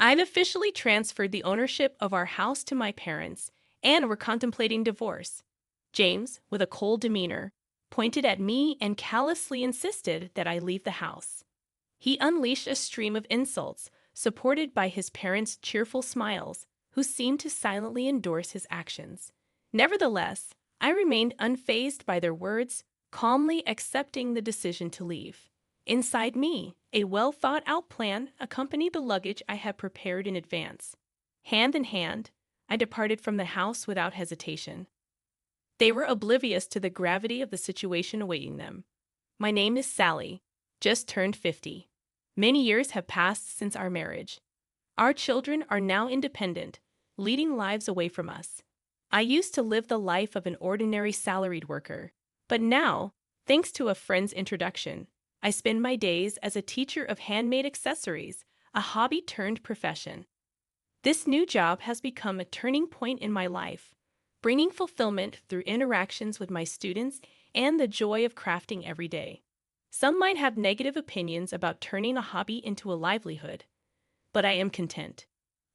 I've officially transferred the ownership of our house to my parents, and we're contemplating divorce. James, with a cold demeanor, pointed at me and callously insisted that I leave the house. He unleashed a stream of insults, supported by his parents' cheerful smiles, who seemed to silently endorse his actions. Nevertheless, I remained unfazed by their words, calmly accepting the decision to leave. Inside me, a well-thought-out plan accompanied the luggage I had prepared in advance. Hand in hand, I departed from the house without hesitation. They were oblivious to the gravity of the situation awaiting them. My name is Sally, just turned 50. Many years have passed since our marriage. Our children are now independent, leading lives away from us. I used to live the life of an ordinary salaried worker, but now, thanks to a friend's introduction, I spend my days as a teacher of handmade accessories, a hobby turned profession. This new job has become a turning point in my life, bringing fulfillment through interactions with my students and the joy of crafting every day. Some might have negative opinions about turning a hobby into a livelihood, but I am content.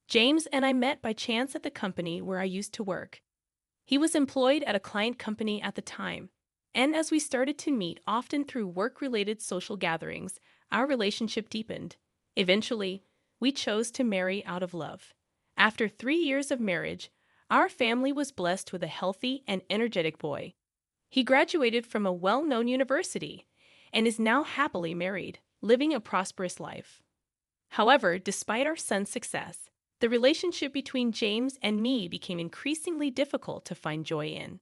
James and I met by chance at the company where I used to work. He was employed at a client company at the time, and as we started to meet often through work-related social gatherings, our relationship deepened. Eventually, we chose to marry out of love. After 3 years of marriage, our family was blessed with a healthy and energetic boy. He graduated from a well-known university and is now happily married, living a prosperous life. However, despite our son's success, the relationship between James and me became increasingly difficult to find joy in.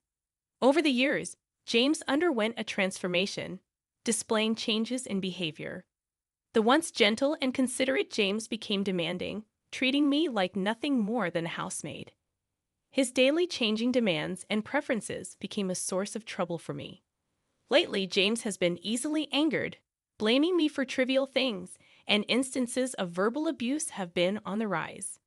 Over the years, James underwent a transformation, displaying changes in behavior. The once gentle and considerate James became demanding, treating me like nothing more than a housemaid. His daily changing demands and preferences became a source of trouble for me. Lately, James has been easily angered, blaming me for trivial things, and instances of verbal abuse have been on the rise.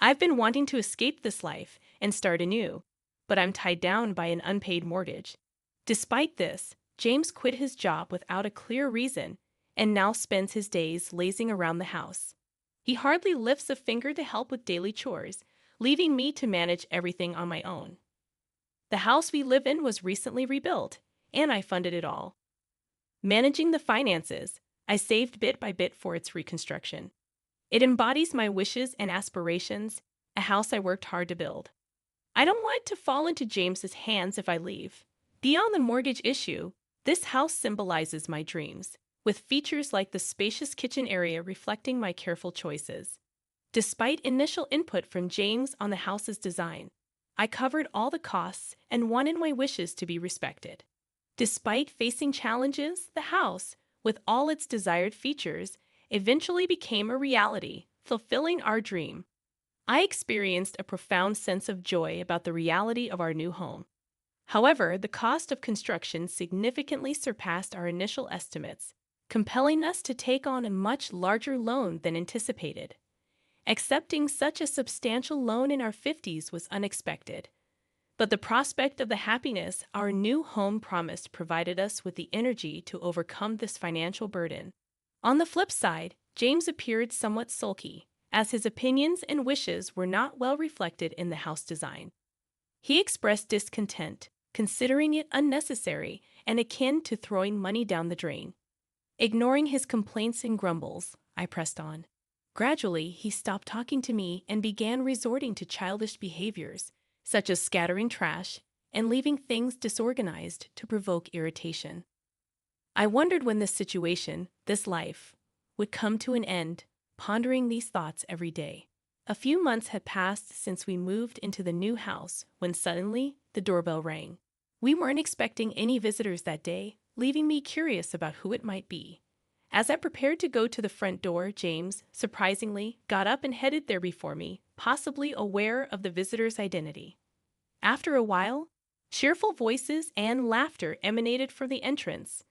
I've been wanting to escape this life and start anew, but I'm tied down by an unpaid mortgage. Despite this, James quit his job without a clear reason and now spends his days lazing around the house. He hardly lifts a finger to help with daily chores, leaving me to manage everything on my own. The house we live in was recently rebuilt, and I funded it all. Managing the finances, I saved bit by bit for its reconstruction. It embodies my wishes and aspirations, a house I worked hard to build. I don't want it to fall into James's hands if I leave. Beyond the mortgage issue, this house symbolizes my dreams, with features like the spacious kitchen area reflecting my careful choices. Despite initial input from James on the house's design, I covered all the costs and wanted my wishes to be respected. Despite facing challenges, the house, with all its desired features, eventually became a reality, fulfilling our dream. I experienced a profound sense of joy about the reality of our new home. However, the cost of construction significantly surpassed our initial estimates, compelling us to take on a much larger loan than anticipated. Accepting such a substantial loan in our 50s was unexpected, but the prospect of the happiness our new home promised provided us with the energy to overcome this financial burden. On the flip side, James appeared somewhat sulky, as his opinions and wishes were not well reflected in the house design. He expressed discontent, considering it unnecessary and akin to throwing money down the drain. Ignoring his complaints and grumbles, I pressed on. Gradually, he stopped talking to me and began resorting to childish behaviors, such as scattering trash and leaving things disorganized to provoke irritation. I wondered when this situation, this life, would come to an end, pondering these thoughts every day. A few months had passed since we moved into the new house when suddenly the doorbell rang. We weren't expecting any visitors that day, leaving me curious about who it might be. As I prepared to go to the front door, James, surprisingly, got up and headed there before me, possibly aware of the visitor's identity. After a while, cheerful voices and laughter emanated from the entrance.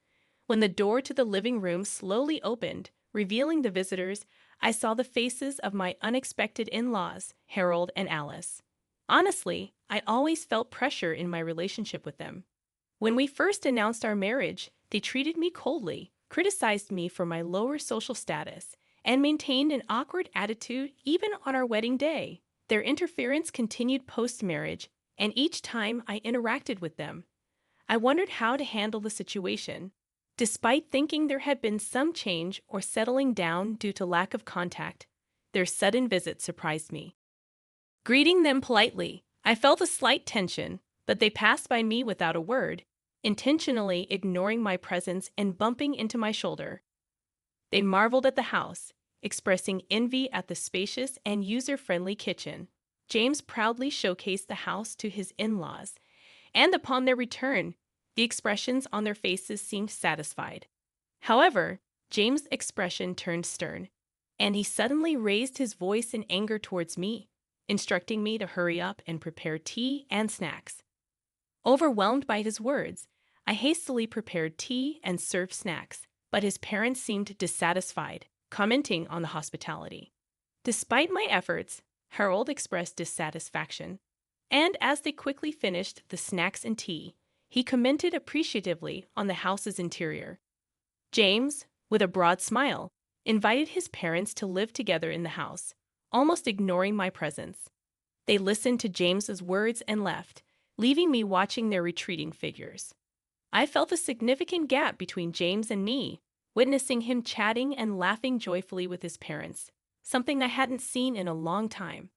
When the door to the living room slowly opened, revealing the visitors, I saw the faces of my unexpected in-laws, Harold and Alice. Honestly, I always felt pressure in my relationship with them. When we first announced our marriage, they treated me coldly, criticized me for my lower social status, and maintained an awkward attitude even on our wedding day. Their interference continued post-marriage, and each time I interacted with them, I wondered how to handle the situation. Despite thinking there had been some change or settling down due to lack of contact, their sudden visit surprised me. Greeting them politely, I felt a slight tension, but they passed by me without a word, intentionally ignoring my presence and bumping into my shoulder. They marveled at the house, expressing envy at the spacious and user-friendly kitchen. James proudly showcased the house to his in-laws, and upon their return, the expressions on their faces seemed satisfied. However, James' expression turned stern, and he suddenly raised his voice in anger towards me, instructing me to hurry up and prepare tea and snacks. Overwhelmed by his words, I hastily prepared tea and served snacks, but his parents seemed dissatisfied, commenting on the hospitality. Despite my efforts, Harold expressed dissatisfaction, and as they quickly finished the snacks and tea, he commented appreciatively on the house's interior. James, with a broad smile, invited his parents to live together in the house, almost ignoring my presence. They listened to James's words and left, leaving me watching their retreating figures. I felt a significant gap between James and me, witnessing him chatting and laughing joyfully with his parents, something I hadn't seen in a long time.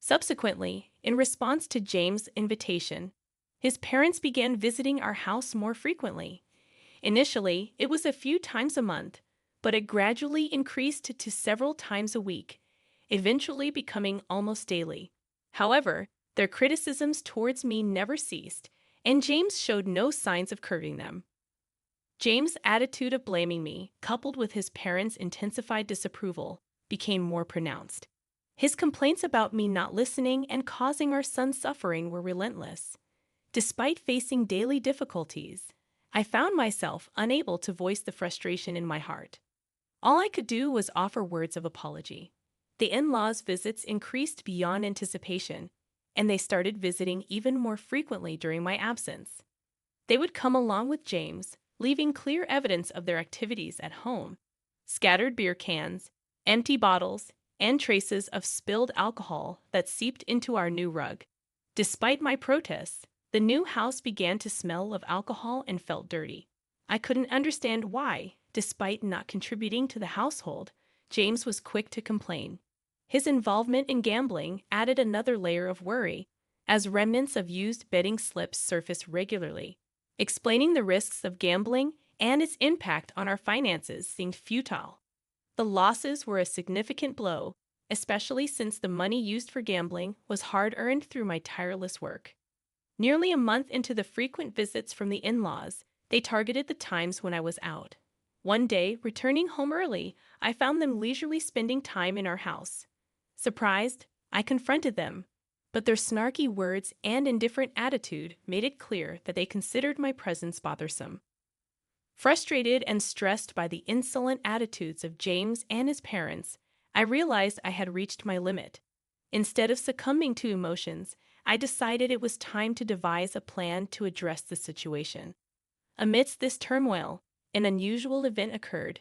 Subsequently, in response to James' invitation, his parents began visiting our house more frequently. Initially, it was a few times a month, but it gradually increased to several times a week, eventually becoming almost daily. However, their criticisms towards me never ceased, and James showed no signs of curbing them. James' attitude of blaming me, coupled with his parents' intensified disapproval, became more pronounced. His complaints about me not listening and causing our son suffering were relentless. Despite facing daily difficulties, I found myself unable to voice the frustration in my heart. All I could do was offer words of apology. The in-laws' visits increased beyond anticipation, and they started visiting even more frequently during my absence. They would come along with James, leaving clear evidence of their activities at home: scattered beer cans, empty bottles, and traces of spilled alcohol that seeped into our new rug. Despite my protests, the new house began to smell of alcohol and felt dirty. I couldn't understand why, despite not contributing to the household, James was quick to complain. His involvement in gambling added another layer of worry, as remnants of used betting slips surfaced regularly. Explaining the risks of gambling and its impact on our finances seemed futile. The losses were a significant blow, especially since the money used for gambling was hard-earned through my tireless work. Nearly a month into the frequent visits from the in-laws, they targeted the times when I was out. One day, returning home early, I found them leisurely spending time in our house. Surprised, I confronted them, but their snarky words and indifferent attitude made it clear that they considered my presence bothersome. Frustrated and stressed by the insolent attitudes of James and his parents, I realized I had reached my limit. Instead of succumbing to emotions, I decided it was time to devise a plan to address the situation. Amidst this turmoil, an unusual event occurred.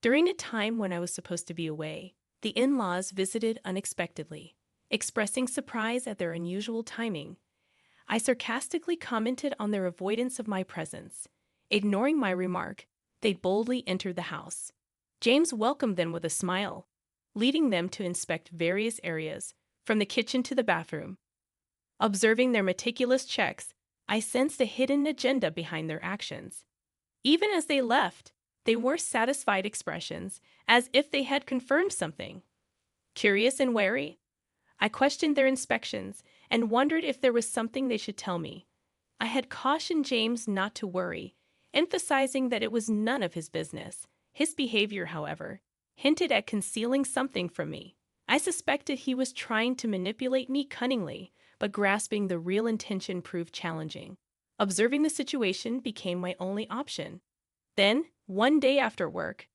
During a time when I was supposed to be away, the in-laws visited unexpectedly, expressing surprise at their unusual timing. I sarcastically commented on their avoidance of my presence. Ignoring my remark, they boldly entered the house. James welcomed them with a smile, leading them to inspect various areas, from the kitchen to the bathroom. Observing their meticulous checks, I sensed a hidden agenda behind their actions. Even as they left, they wore satisfied expressions, as if they had confirmed something. Curious and wary, I questioned their inspections and wondered if there was something they should tell me. I had cautioned James not to worry, emphasizing that it was none of his business. His behavior, however, hinted at concealing something from me. I suspected he was trying to manipulate me cunningly, but grasping the real intention proved challenging. Observing the situation became my only option. Then, one day after work,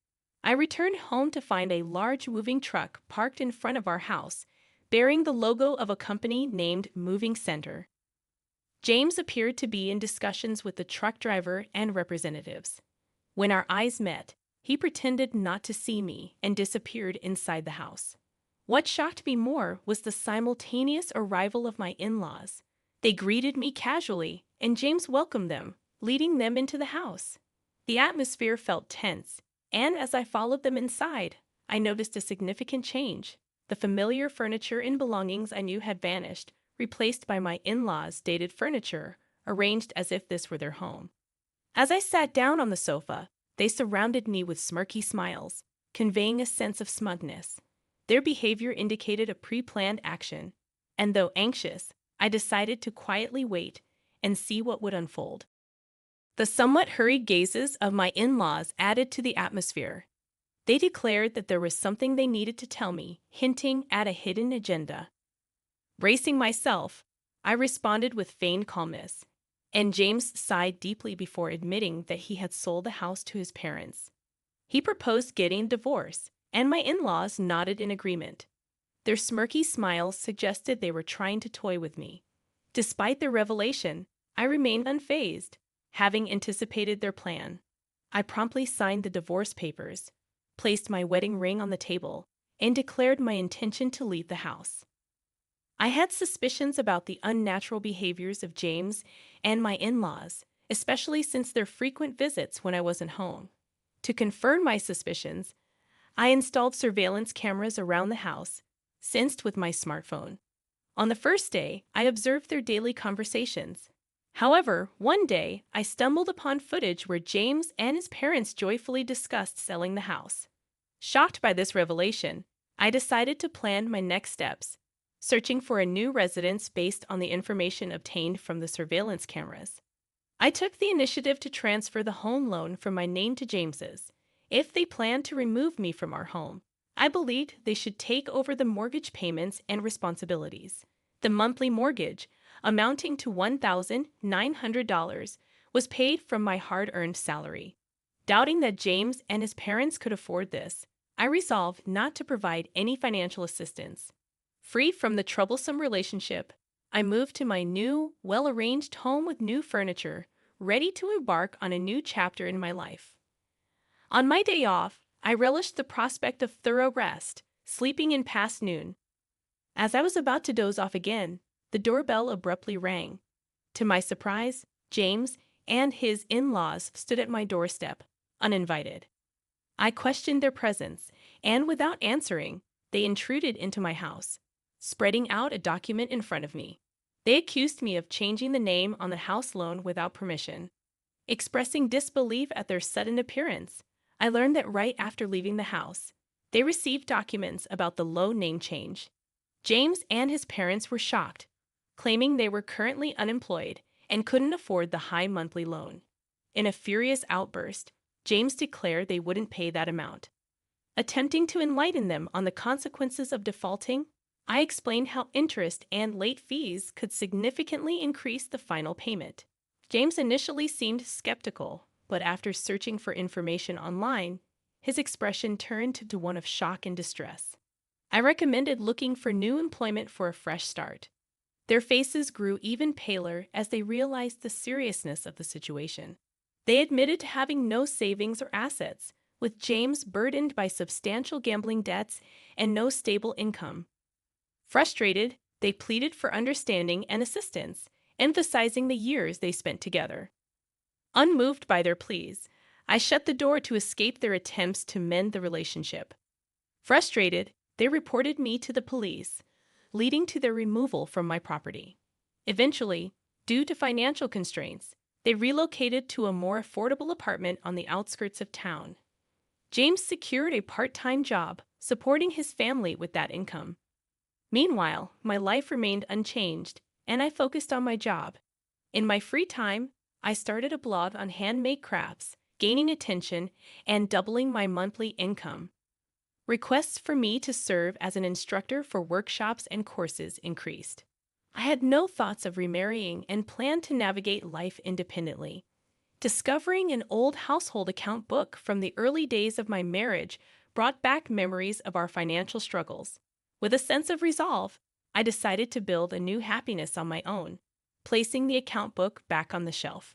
I returned home to find a large moving truck parked in front of our house, bearing the logo of a company named Moving Center. James appeared to be in discussions with the truck driver and representatives. When our eyes met, He pretended not to see me and disappeared inside the house. What shocked me more was the simultaneous arrival of my in-laws. They greeted me casually, and James welcomed them, leading them into the house. The atmosphere felt tense, and as I followed them inside, I noticed a significant change. The familiar furniture and belongings I knew had vanished, replaced by my in-laws' dated furniture, arranged as if this were their home. As I sat down on the sofa, they surrounded me with smirky smiles, conveying a sense of smugness. Their behavior indicated a pre-planned action, and though anxious, I decided to quietly wait and see what would unfold. The somewhat hurried gazes of my in-laws added to the atmosphere. They declared that there was something they needed to tell me, hinting at a hidden agenda. Bracing myself, I responded with feigned calmness, and James sighed deeply before admitting that he had sold the house to his parents. He proposed getting a divorce, and my in-laws nodded in agreement. Their smirky smiles suggested they were trying to toy with me. Despite their revelation, I remained unfazed, having anticipated their plan. I promptly signed the divorce papers, placed my wedding ring on the table, and declared my intention to leave the house. I had suspicions about the unnatural behaviors of James and my in-laws, especially since their frequent visits when I wasn't home. To confirm my suspicions, I installed surveillance cameras around the house, synced with my smartphone. On the first day, I observed their daily conversations. However, one day, I stumbled upon footage where James and his parents joyfully discussed selling the house. Shocked by this revelation, I decided to plan my next steps, searching for a new residence based on the information obtained from the surveillance cameras. I took the initiative to transfer the home loan from my name to James's. If they planned to remove me from our home, I believed they should take over the mortgage payments and responsibilities. The monthly mortgage, amounting to $1,900, was paid from my hard-earned salary. Doubting that James and his parents could afford this, I resolved not to provide any financial assistance. Free from the troublesome relationship, I moved to my new, well-arranged home with new furniture, ready to embark on a new chapter in my life. On my day off, I relished the prospect of thorough rest, sleeping in past noon. As I was about to doze off again, the doorbell abruptly rang. To my surprise, James and his in-laws stood at my doorstep, uninvited. I questioned their presence, and without answering, they intruded into my house, spreading out a document in front of me. They accused me of changing the name on the house loan without permission. Expressing disbelief at their sudden appearance, I learned that right after leaving the house, they received documents about the loan name change. James and his parents were shocked, claiming they were currently unemployed and couldn't afford the high monthly loan. In a furious outburst, James declared they wouldn't pay that amount. Attempting to enlighten them on the consequences of defaulting, I explained how interest and late fees could significantly increase the final payment. James initially seemed skeptical, but after searching for information online, his expression turned to one of shock and distress. I recommended looking for new employment for a fresh start. Their faces grew even paler as they realized the seriousness of the situation. They admitted to having no savings or assets, with James burdened by substantial gambling debts and no stable income. Frustrated, they pleaded for understanding and assistance, emphasizing the years they spent together. Unmoved by their pleas, I shut the door to escape their attempts to mend the relationship. Frustrated, they reported me to the police, leading to their removal from my property. Eventually, due to financial constraints, they relocated to a more affordable apartment on the outskirts of town. James secured a part-time job, supporting his family with that income. Meanwhile, my life remained unchanged, and I focused on my job. In my free time, I started a blog on handmade crafts, gaining attention and doubling my monthly income. Requests for me to serve as an instructor for workshops and courses increased. I had no thoughts of remarrying and planned to navigate life independently. Discovering an old household account book from the early days of my marriage brought back memories of our financial struggles. With a sense of resolve, I decided to build a new happiness on my own, placing the account book back on the shelf.